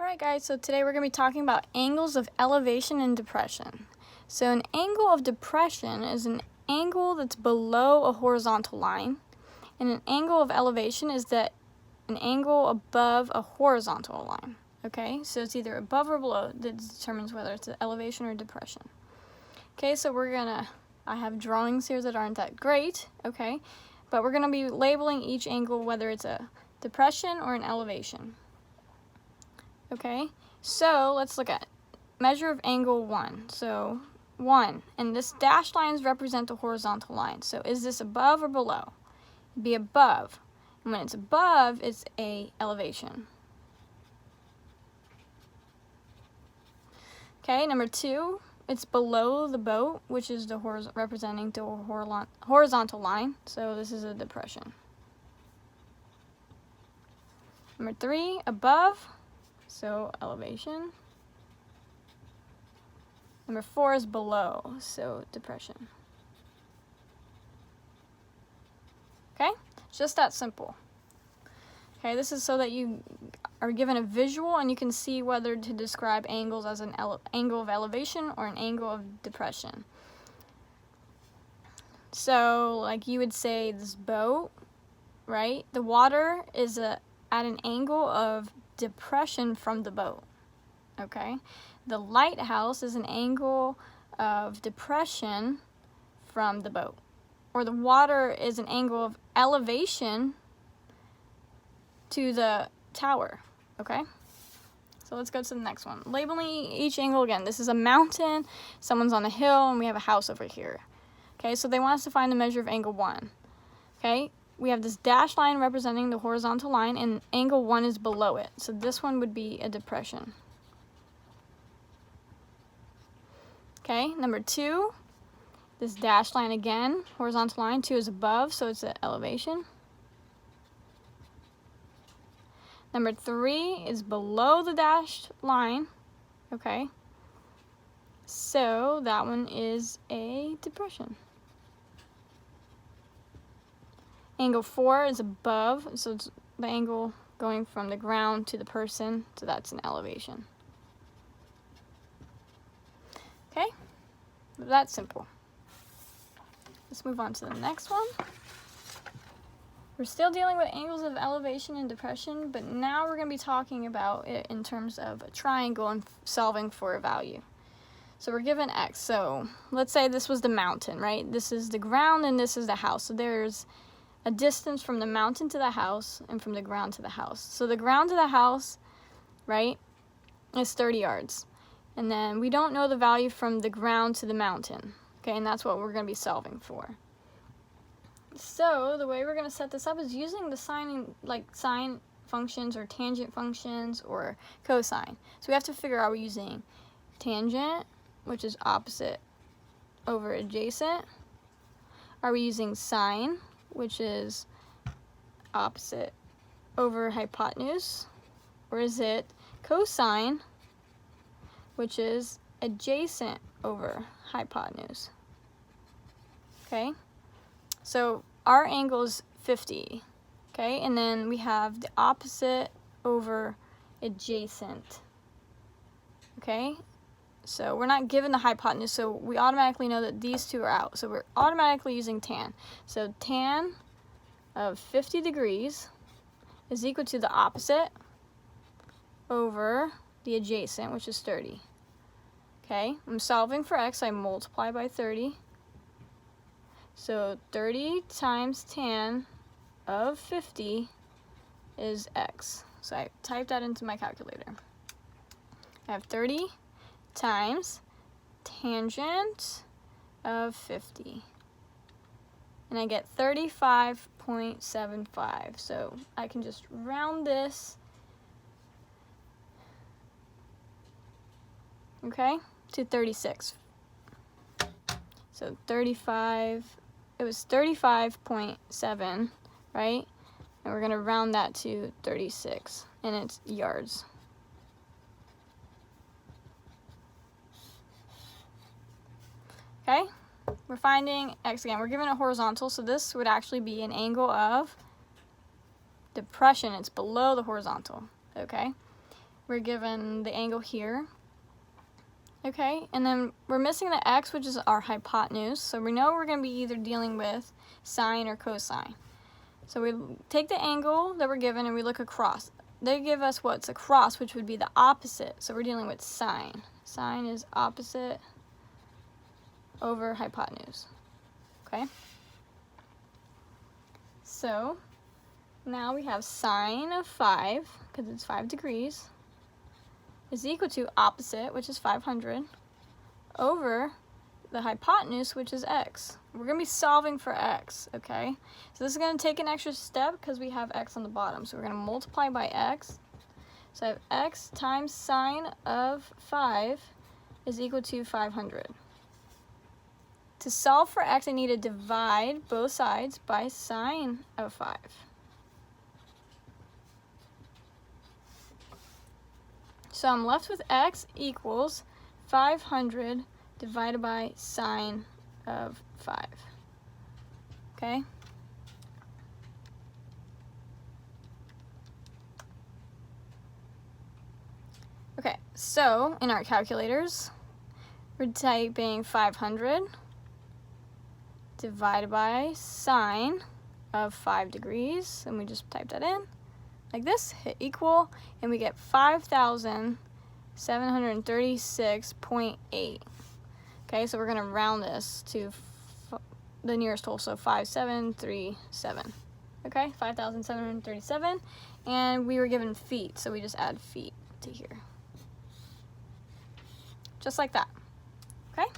Alright guys, so today we're going to be talking about angles of elevation and depression. So an angle of depression is an angle that's below a horizontal line, and an angle of elevation is an angle above a horizontal line. Okay, so it's either above or below that determines whether it's an elevation or depression. Okay, so I have drawings here that aren't that great, okay, but we're going to be labeling each angle whether it's a depression or an elevation. Okay, so let's look at measure of angle 1. So 1, and this dashed lines represent the horizontal line. So is this above or below? It'd be above. And when it's above, it's a elevation. Okay, number 2, it's below the boat, which is the representing the horizontal line. So this is a depression. Number 3, above. So elevation. Number 4 is below, so depression. Okay, it's just that simple. Okay, this is so that you are given a visual and you can see whether to describe angles as an angle of elevation or an angle of depression. So, like you would say this boat, right? The water is at an angle of depression from the boat. Okay, the lighthouse is an angle of depression from the boat, or the water is an angle of elevation to the tower. Okay, so let's go to the next one. Labeling each angle again. This is a mountain, someone's on a hill, and we have a house over here. Okay, so they want us to find the measure of angle 1. Okay, we have this dashed line representing the horizontal line, and angle 1 is below it. So this one would be a depression. Okay, number 2, this dashed line again, horizontal line, 2 is above, so it's an elevation. Number 3 is below the dashed line, okay, so that one is a depression. Angle 4 is above, so it's the angle going from the ground to the person, so that's an elevation. Okay, that's simple. Let's move on to the next one. We're still dealing with angles of elevation and depression, but now we're going to be talking about it in terms of a triangle and solving for a value. So we're given x, so let's say this was the mountain, right? This is the ground and this is the house, so there's a distance from the mountain to the house and from the ground to the house. So the ground to the house, right, is 30 yards. And then we don't know the value from the ground to the mountain. Okay, and that's what we're going to be solving for. So the way we're going to set this up is using the sine functions or tangent functions or cosine. So we have to figure out, we're using tangent, which is opposite over adjacent. Are we using sine, which is opposite over hypotenuse, or is it cosine, which is adjacent over hypotenuse? Okay, so our angle is 50, okay, and then we have the opposite over adjacent, okay, so we're not given the hypotenuse, so we automatically know that these two are out, so we're automatically using tan. So tan of 50 degrees is equal to the opposite over the adjacent, which is 30. Okay, I'm solving for x, so I multiply by 30. So 30 times tan of 50 is x. So I type that into my calculator. I have 30 times tangent of 50. And I get 35.75. So I can just round this, okay, to 36. So 35, it was 35.7, right? And we're going to round that to 36, and it's yards. Okay, we're finding x again. We're given a horizontal, so this would actually be an angle of depression. It's below the horizontal, okay? we're given the angle here. Okay, and then we're missing the x, which is our hypotenuse, so we know we're going to be either dealing with sine or cosine. So we take the angle that we're given and we look across. They give us what's across, which would be the opposite, so we're dealing with sine. Sine is opposite over hypotenuse. Okay? So now we have sine of 5, because it's 5 degrees, is equal to opposite, which is 500, over the hypotenuse, which is x. We're going to be solving for x, okay? So this is going to take an extra step because we have x on the bottom. So we're going to multiply by x. So I have x times sine of 5 is equal to 500. To solve for x, I need to divide both sides by sine of 5. So I'm left with x equals 500 divided by sine of 5. Okay? Okay, so in our calculators, we're typing 500 divided by sine of 5 degrees, and we just type that in like this, hit equal, and we get 5,736.8. Okay, so we're going to round this to the nearest whole, so 5,737. Okay, 5,737, and we were given feet, so we just add feet to here. Just like that. Okay?